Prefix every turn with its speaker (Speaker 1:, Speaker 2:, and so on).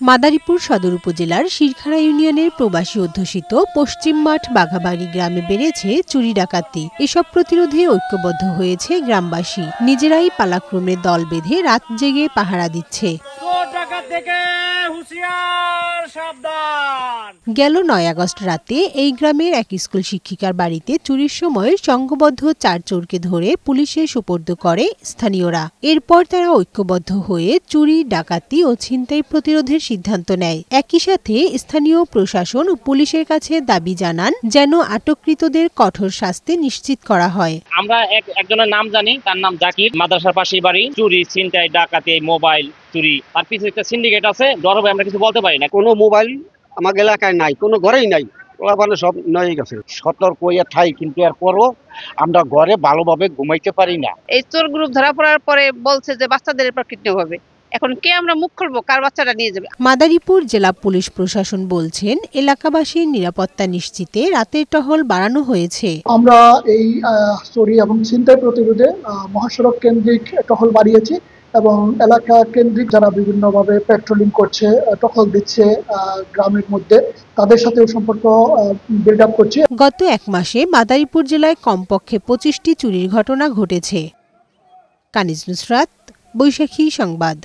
Speaker 1: মাদারীপুর সদর উপজেলার শিরখাড়া ইউনিয়নের প্রবাসী অধ্যুষিত পশ্চিম মাঠ বাঘাবাড়ি গ্রামে বেড়েছে চুরি ডাকাতি। এসব প্রতিরোধে ঐক্যবদ্ধ হয়েছে গ্রামবাসী। নিজেরাই পালাক্রমে দল বেঁধে রাত জেগে পাহারা দিচ্ছে। গেল ৯ আগস্ট রাতে এই গ্রামের এক স্কুল শিক্ষিকার বাড়িতে চুরির সময় সংঘবদ্ধ ৪ চোরকে ধরে পুলিশে সুপর্দ করে স্থানীয়রা। এরপর তারা ঐক্যবদ্ধ হয়ে চুরি, ডাকাতি ও ছিনতাই প্রতিরোধের সিদ্ধান্ত নেয়। একই সাথে স্থানীয় প্রশাসন ও পুলিশের কাছে দাবি জানান যেন আটককৃতদের কঠোর শাস্তি নিশ্চিত করা হয়।
Speaker 2: আমরা একজনের নাম জানি, তার নাম জাকির, মাদ্রাসার পাশেই বাড়ি। চুরি, ছিনতাই, ডাকাতি, মোবাইল চুরি, তার পিছনে একটা সিন্ডিকেট আছে। ডরবে আমরা কিছু বলতে পারি না।
Speaker 3: কোনো মোবাইল আমার এলাকায় নাই, কোনো ঘরেই নাই, সব নয়ে গেছে। সতর্ক হয়ে ঠাই, কিন্তু এরপরও আমরা ঘরে ভালোভাবে ঘুমাইতে পারি না।
Speaker 4: এই চোর গ্রুপ ধরা পড়ার পরে বলছে যে বাচ্চাদের এরপর কিডন্যাপ হবে। এখন কে আমরা মুখ খুলবো, কার বাচ্চাটা নিয়ে যাবে?
Speaker 1: মাদারীপুর জেলা পুলিশ প্রশাসন বলছেন, এলাকাবাসীর নিরাপত্তা নিশ্চিতে রাতের টহল বাড়ানো হয়েছে।
Speaker 5: আমরা এই চুরি এবং ছিনতাই প্রতিরোধে মহাসড়ক কেন্দ্রিক টহল বাড়িয়েছি এবং এলাকা কেন্দ্রিক যারা বিভিন্নভাবে পেট্রোলিং করছে, টহল দিচ্ছে গ্রামের মধ্যে, তাদের সাথেও সম্পর্ক বিল্ড আপ করছে।
Speaker 1: গত ১ মাসে মাদারীপুর জেলায় কমপক্ষে ২৫টি চুরির ঘটনা ঘটেছে। কানিজ নুসরাত, বৈশাখী সংবাদ।